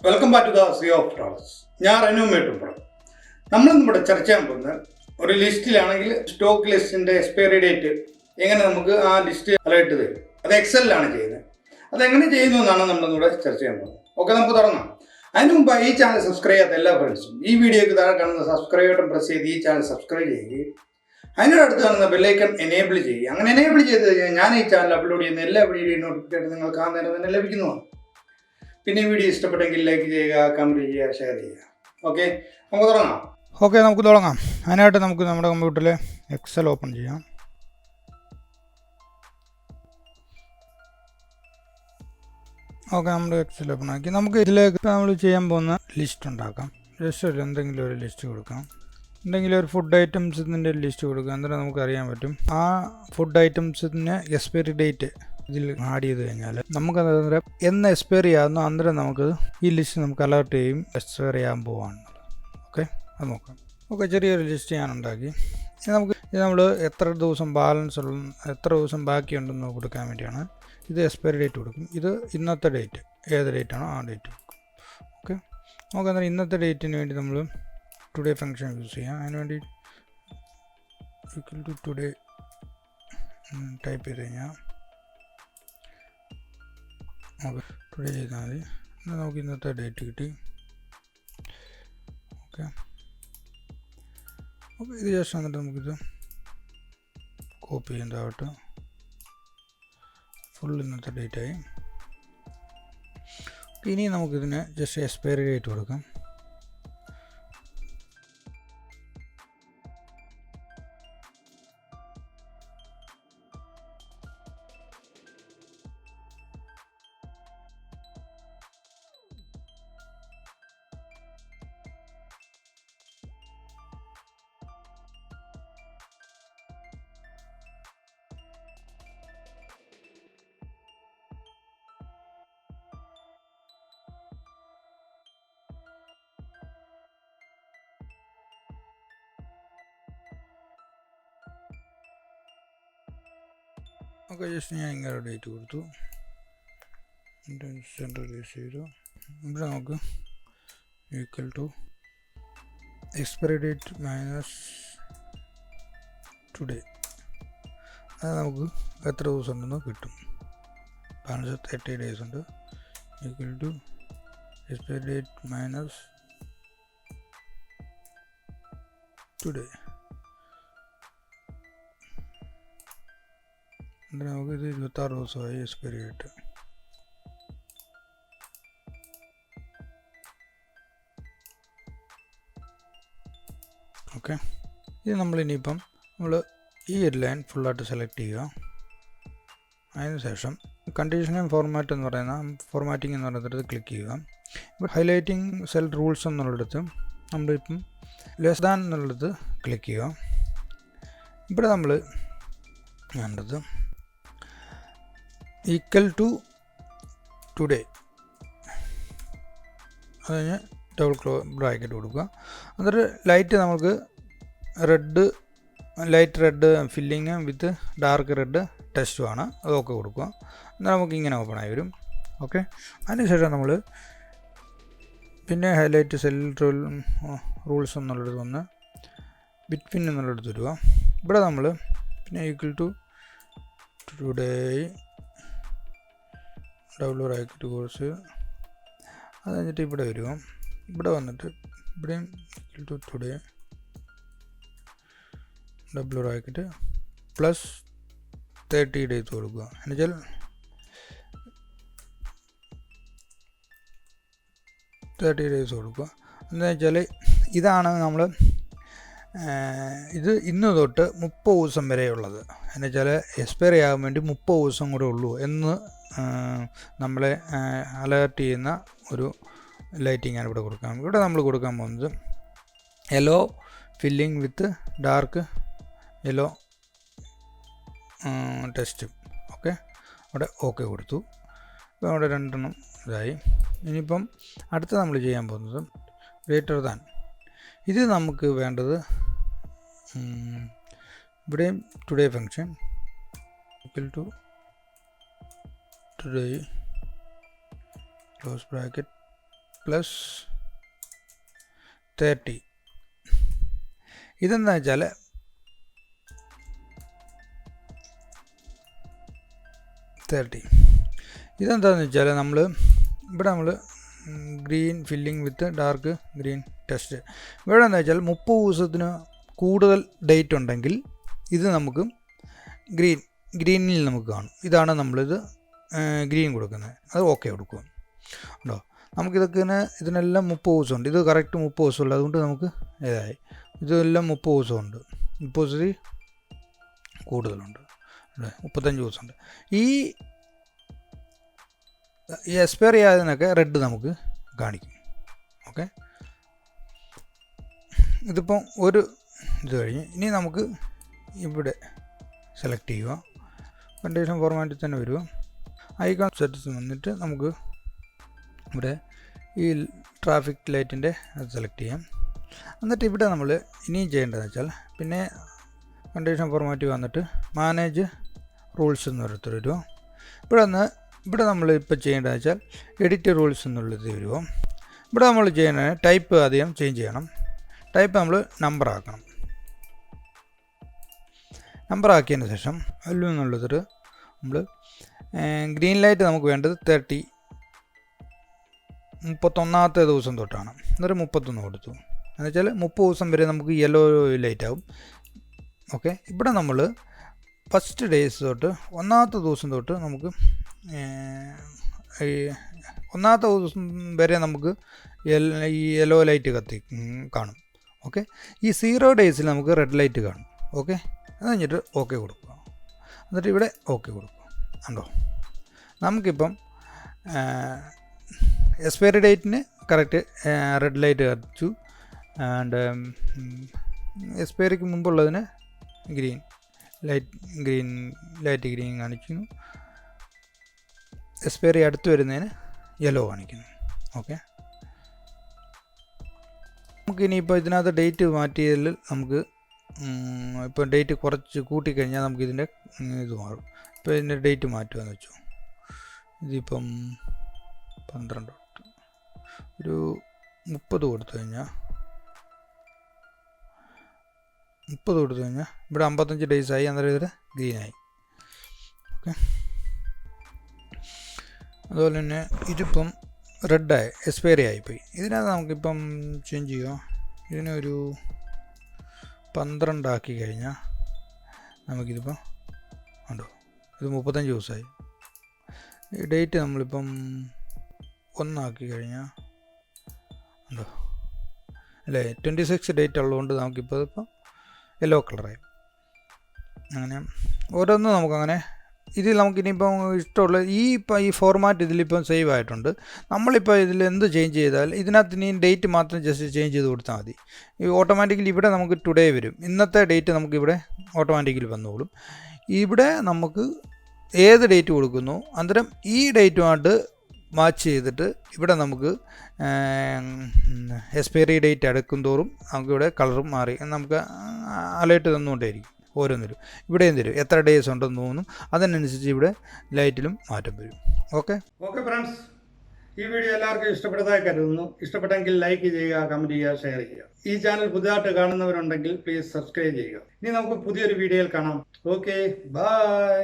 Welcome back to the sea of travels. ഞാൻ റെനുമേറ്റും. നമ്മൾ നമ്മുടെ ചർച്ച ചെയ്യാൻ പോകുന്നത് ഒരു ലിസ്റ്റിലാണെങ്കിൽ സ്റ്റോക്ക് ലിസ്റ്റിൻ്റെ എക്സ്പയറി ഡേറ്റ് എങ്ങനെ നമുക്ക് ആ ലിസ്റ്റ് അലേർട്ട് തരും. അത് എക്സലിലാണ് ചെയ്യുന്നത്. അതെങ്ങനെ ചെയ്യുന്നു എന്നാണ് നമ്മളിവിടെ ചർച്ച ചെയ്യാൻ പോകുന്നത്. ഓക്കെ, നമുക്ക് തുടങ്ങാം. അതിന് മുമ്പ് ഈ ചാനൽ സബ്സ്ക്രൈബ് ചെയ്യാത്ത എല്ലാ ഫ്രണ്ട്സും ഈ വീഡിയോയ്ക്ക് താഴെ കാണുന്ന സബ്സ്ക്രൈബ് ബട്ടൺ പ്രസ് ചെയ്ത് ഈ ചാനൽ സബ്സ്ക്രൈബ് ചെയ്യുകയും അതിനോട് അടുത്ത് കാണുന്ന ബെല്ലൈക്കൺ എനേബിൾ ചെയ്യുക. അങ്ങനെ എനേബിൾ ചെയ്ത് കഴിഞ്ഞാൽ ഞാൻ ഈ ചാനൽ അപ്ലോഡ് ചെയ്യുന്ന എല്ലാ വീഡിയോ നോട്ടിഫിക്കേഷൻ നിങ്ങൾക്ക് ആ നേരം തന്നെ ലഭിക്കുന്നതാണ്. പിന്നെ വീഡിയോ ഇഷ്ടപ്പെട്ടെങ്കിൽ ലൈക്ക് ചെയ്യുക, കമൻറ്റ് ചെയ്യുക, ഷെയർ ചെയ്യുക. ഓക്കെ, നമുക്ക് തുടങ്ങാം. അതിനായിട്ട് നമുക്ക് നമ്മുടെ കമ്പ്യൂട്ടറിൽ എക്സൽ ഓപ്പൺ ചെയ്യാം. ഓക്കെ, നമ്മുടെ എക്സൽ ഓപ്പൺ ആക്കി നമുക്ക് ഇതിലേക്ക് നമ്മൾ ചെയ്യാൻ പോകുന്ന ലിസ്റ്റ് ഉണ്ടാക്കാം. ജസ്റ്റ് എന്തെങ്കിലും ഒരു ലിസ്റ്റ് കൊടുക്കാം. എന്തെങ്കിലും ഒരു ഫുഡ് ഐറ്റംസിൻ്റെ ലിസ്റ്റ് കൊടുക്കുക. എന്നിട്ട് നമുക്ക് അറിയാൻ പറ്റും ആ ഫുഡ് ഐറ്റംസിന് എക്സ്പയറി ഡേറ്റ് ഇതിൽ ആഡ് ചെയ്ത് കഴിഞ്ഞാൽ നമുക്കത് എന്ന് എക്സ്പയർ ചെയ്യാവുന്ന അന്നേരം നമുക്ക് ഈ ലിസ്റ്റ് നമുക്ക് അലേർട്ട് ചെയ്യും എക്സ്പയർ ചെയ്യാൻ പോവാണെന്നുള്ളത്. ഓക്കെ, അത് നോക്കാം. ഓക്കെ, ചെറിയൊരു ലിസ്റ്റ് ഞാൻ ഉണ്ടാക്കി. നമ്മൾ എത്ര ദിവസം ബാലൻസ് ഉള്ള എത്ര ദിവസം ബാക്കിയുണ്ടെന്ന് കൊടുക്കാൻ വേണ്ടിയാണ്. ഇത് എക്സ്പയറി ഡേറ്റ് കൊടുക്കും. ഇത് ഇന്നത്തെ ഡേറ്റ്, ഏത് ഡേറ്റാണോ ആ ഡേറ്റ് കൊടുക്കും. ഓക്കെ, നമുക്ക് അന്നേരം ഇന്നത്തെ ഡേറ്റിന് വേണ്ടി നമ്മൾ ടുഡേ ഫംഗ്ഷൻ യൂസ് ചെയ്യാം. അതിനുവേണ്ടി ഈക്വൽ ടു ടുഡേ ടൈപ്പ് ചെയ്ത് കഴിഞ്ഞാൽ ഓക്കെ, ടുഡേ ചെയ്താൽ മതി. നമുക്ക് ഇന്നത്തെ ഡേറ്റ് കിട്ടി. ഓക്കെ, ഓക്കെ, ഇത് ജസ്റ്റ് വന്നിട്ട് നമുക്കിത് കോപ്പി ചെയ്യുന്നതാവട്ടെ. ഫുൾ ഇന്നത്തെ ഡേറ്റായി. ഇനി നമുക്കിതിന് ജസ്റ്റ് എക്സ്പയറി ഡേറ്റ് കൊടുക്കാം. ഓക്കെ, ജസ്റ്റ് ഞാൻ ഇങ്ങനെ ഡേറ്റ് കൊടുത്തു. സെൻട്രലൈസ് ചെയ്തു. ഇവിടെ നമുക്ക് equal to expiry date minus today. അത് നമുക്ക് എത്ര ദിവസം ഉണ്ടെന്ന് കിട്ടും. ബാലൻസ് 30 ഡേയ്സ് ഉണ്ട്. Equal to expiry date minus today. നമുക്കിത് 26 ദിവസമായി എക്സ്പയറി ഡേറ്റ്. ഓക്കെ, ഇത് നമ്മളിനിയിപ്പം ഈ ഒരു ലൈൻ ഫുള്ളായിട്ട് സെലക്ട് ചെയ്യുക. അതിനുശേഷം കണ്ടീഷണൽ ഫോർമാറ്റിംഗ് എന്ന് പറയുന്നിടത്ത് ക്ലിക്ക് ചെയ്യുക. ഇവിടെ ഹൈലൈറ്റിംഗ് സെൽ റൂൾസ് എന്നുള്ളിടത്ത് നമ്മളിപ്പം ലെസ് ദാൻ എന്നുള്ളത് ക്ലിക്ക് ചെയ്യുക. ഇവിടെ നമ്മൾ വേണ്ടത് ഈക്വൽ ടു ടുഡേ, അത് കഴിഞ്ഞ് ഡബിൾ ബ്രാക്കറ്റ് കൊടുക്കുക. അതൊരു ലൈറ്റ് നമുക്ക് light red filling with dark red ടെസ്റ്റുമാണ്. അതൊക്കെ കൊടുക്കുക. എന്നാൽ നമുക്ക് ഇങ്ങനെ ഓപ്പൺ ആയി വരും. ഓക്കെ, അതിനുശേഷം നമ്മൾ പിന്നെ ഹൈലൈറ്റ് സെൽ റൂൾസ് എന്നുള്ളത് വന്ന് ബിറ്റ്വിൻ എന്നുള്ളത് തരിക. ഇവിടെ നമ്മൾ പിന്നെ equal to today double bracket close. അത് കഴിഞ്ഞിട്ട് ഇവിടെ വരിക. ഇവിടെ വന്നിട്ട് ഇവിടെയും equal to today double bracket plus 30 days കൊടുക്കുക. എന്നുവെച്ചാൽ 30 ഡേയ്സ് കൊടുക്കുക. എന്താ വെച്ചാൽ ഇതാണ് നമ്മൾ ഇത് ഇന്ന് തൊട്ട് 30 ദിവസം വരെയുള്ളത്. എന്നുവെച്ചാൽ എക്സ്പയറി ആകാൻ വേണ്ടി 30 ദിവസം കൂടെ ഉള്ളൂ എന്ന് നമ്മളെ അലേർട്ട് ചെയ്യുന്ന ഒരു ലൈറ്റിംഗ് ആണ് ഇവിടെ കൊടുക്കാം. ഇവിടെ നമ്മൾ കൊടുക്കാൻ പോകുന്നത് yellow filling with dark yellow test. Okay, അവിടെ ഓക്കെ കൊടുത്തു. ഇപ്പോൾ അവിടെ 2 എണ്ണം ഇതായി. ഇനിയിപ്പം അടുത്ത നമ്മൾ ചെയ്യാൻ പോകുന്നത് ഗ്രേറ്റർ ദാൻ. ഇത് നമുക്ക് വേണ്ടത് ഇവിടെയും today function equal to today close bracket plus 30. ഇതെന്താ വെച്ചാൽ ഇതെന്താണെന്ന് വെച്ചാൽ നമ്മൾ green filling with dark green text. ഇവിടെ എന്താ വെച്ചാൽ 30 ദിവസത്തിന് കൂടുതൽ ഡേറ്റ് ഉണ്ടെങ്കിൽ ഇത് നമുക്ക് ഗ്രീനിൽ നമുക്ക് കാണും. ഇതാണ് നമ്മളിത് ഗ്രീൻ കൊടുക്കുന്നത്. അത് ഓക്കെ കൊടുക്കുക ഉണ്ടോ. ഇതിനെല്ലാം 30 ദിവസമുണ്ട്. ഇത് കറക്റ്റ് 30 ദിവസമുള്ളൂ. അതുകൊണ്ട് നമുക്ക് ഏതായി ഇതെല്ലാം 30 ദിവസമുണ്ട്. 30 ദിവസത്തിൽ കൂടുതലുണ്ട്, 35 ദിവസമുണ്ട്. ഈ എക്സ്പയർ ചെയ്യാതിനൊക്കെ റെഡ് നമുക്ക് കാണിക്കും. ഓക്കെ, ഇതിപ്പം ഒരു ഇത് കഴിഞ്ഞ് ഇനി നമുക്ക് ഇവിടെ സെലക്ട് ചെയ്യുക. കണ്ടീഷൻ ഫോർമാറ്റിൽ തന്നെ വരിക. ഐക്കൺ സെറ്റിങ്സ് വന്നിട്ട് നമുക്ക് ഇവിടെ ഈ ട്രാഫിക് ലൈറ്റിൻ്റെ അത് സെലക്ട് ചെയ്യാം. എന്നിട്ട് ഇവിടെ നമ്മൾ ഇനിയും ചെയ്യേണ്ടതെന്ന് വെച്ചാൽ പിന്നെ കണ്ടീഷൻ ഫോർമാറ്റ് വന്നിട്ട് മാനേജ് റൂൾസ് എന്ന് പറഞ്ഞിട്ട് വരുമോ. ഇവിടെ നമ്മൾ ഇപ്പോൾ ചെയ്യേണ്ടതെന്ന് വെച്ചാൽ എഡിറ്റ് റൂൾസ് എന്നുള്ളത് വരുമോ. ഇവിടെ നമ്മൾ ചെയ്യേണ്ടത് ടൈപ്പ് ആദ്യം ചേഞ്ച് ചെയ്യണം. ടൈപ്പ് നമ്മൾ നമ്പർ ആക്കണം. നമ്പർ ആക്കിയതിന് ശേഷം അതിൽ നിന്നുള്ളത് നമ്മൾ ഗ്രീൻ ലൈറ്റ് നമുക്ക് വേണ്ടത് 31ാമത്തെ ദിവസം തൊട്ടാണ്. എന്നിട്ട് 31 കൊടുത്തു. എന്നുവെച്ചാൽ 30 ദിവസം വരെ നമുക്ക് യെല്ലോ ലൈറ്റ് ആവും. ഓക്കെ, ഇവിടെ നമ്മൾ ഫസ്റ്റ് ഡേയ്സ് തൊട്ട് 1ാമത്തെ ദിവസം തൊട്ട് നമുക്ക് 1ാമത്തെ ദിവസം വരെ നമുക്ക് ഈ യെല്ലോ ലൈറ്റ് കാണും. ഓക്കെ, ഈ 0 ഡേയ്സിൽ നമുക്ക് റെഡ് ലൈറ്റ് കാണും. ഓക്കെ, അത് കഴിഞ്ഞിട്ട് ഓക്കെ കൊടുക്കുക. എന്നിട്ട് ഇവിടെ ഓക്കെ കൊടുക്കുക. ഉണ്ടോ, നമുക്കിപ്പം എക്സ്പയറി ഡേറ്റിന് കറക്റ്റ് റെഡ് ലൈറ്റ് കാണിച്ചു. ആൻഡ് എക്സ്പയറിക്ക് മുമ്പുള്ളതിന് ലൈറ്റ് ഗ്രീൻ കാണിക്കുന്നു. എക്സ്പയറി അടുത്ത് വരുന്നതിന് യെല്ലോ കാണിക്കുന്നു. ഓക്കെ, നമുക്കിനിയിപ്പോൾ ഇതിനകത്ത് ഡേറ്റ് മാറ്റിയതിൽ നമുക്ക് ഇപ്പോൾ ഡേറ്റ് കുറച്ച് കൂട്ടിക്കഴിഞ്ഞാൽ നമുക്കിതിൻ്റെ ഇത് മാറും. ഇപ്പോൾ ഇതിൻ്റെ ഡേറ്റ് മാറ്റുകയെന്ന് വെച്ചു. ഇതിപ്പം 12 തൊട്ട് ഒരു 30 കൊടുത്തു കഴിഞ്ഞാൽ ഇവിടെ 55 ഡേയ്സായി. അന്നേരം ഇതിൽ ഗ്രീനായി. ഓക്കെ, അതുപോലെ തന്നെ ഇതിപ്പം റെഡായി, എക്സ്പയറി ആയിപ്പോയി. ഇതിനകത്ത് നമുക്കിപ്പം ചേഞ്ച് ചെയ്യുക. ഇതിനൊരു 12 ആക്കി കഴിഞ്ഞാൽ നമുക്കിതിപ്പം ഉണ്ടോ, ഇത് 35 ദിവസമായി. ഈ ഡേറ്റ് നമ്മളിപ്പം 1 ആക്കി കഴിഞ്ഞാൽ ഉണ്ടോ അല്ലേ, 26 ഡേറ്റ് ഉള്ളതുകൊണ്ട് നമുക്കിപ്പോൾ യെല്ലോ കളറായി. അങ്ങനെ ഓരോന്നും നമുക്കങ്ങനെ ഇതിൽ നമുക്കിനിയിപ്പം ഇഷ്ടമുള്ള ഈ ഫോർമാറ്റ് ഇതിലിപ്പം സേവ് ആയിട്ടുണ്ട്. നമ്മളിപ്പോൾ ഇതിൽ എന്ത് ചേഞ്ച് ചെയ്താൽ ഇതിനകത്ത് ഇനി ഡേറ്റ് മാത്രം ജസ്റ്റ് ചേഞ്ച് ചെയ്ത് കൊടുത്താൽ മതി. ഈ ഓട്ടോമാറ്റിക്കലി ഇവിടെ നമുക്ക് ടുഡേ വരും. ഇന്നത്തെ ഡേറ്റ് നമുക്കിവിടെ ഓട്ടോമാറ്റിക്കലി വന്നോളും. ഇവിടെ നമുക്ക് ഏത് ഡേറ്റ് കൊടുക്കുന്നു അന്നേരം ഈ ഡേറ്റുമായിട്ട് മാച്ച് ചെയ്തിട്ട് ഇവിടെ നമുക്ക് എക്സ്പയറി ഡേറ്റ് അടുക്കും തോറും നമുക്കിവിടെ കളറും മാറി നമുക്ക് അലേർട്ട് തന്നുകൊണ്ടേയിരിക്കും. ഓരോന്നിലും ഇവിടെയും തരും എത്ര ഡേയ്സ് ഉണ്ടെന്ന് തോന്നും. അതിനനുസരിച്ച് ഇവിടെ ലൈറ്റിലും മാറ്റം വരും. ഓക്കെ ഫ്രണ്ട്സ്, ഈ വീഡിയോ എല്ലാവർക്കും ഇഷ്ടപ്പെട്ടതായി കരുതുന്നു. ഇഷ്ടപ്പെട്ടെങ്കിൽ ലൈക്ക് ചെയ്യുക, കമൻറ്റ് ചെയ്യുക, ഷെയർ ചെയ്യുക. ഈ ചാനൽ പുതിയതായിട്ട് കാണുന്നവരുണ്ടെങ്കിൽ പ്ലീസ് സബ്സ്ക്രൈബ് ചെയ്യുക. ഇനി നമുക്ക് പുതിയൊരു വീഡിയോയിൽ കാണാം. Okay, by.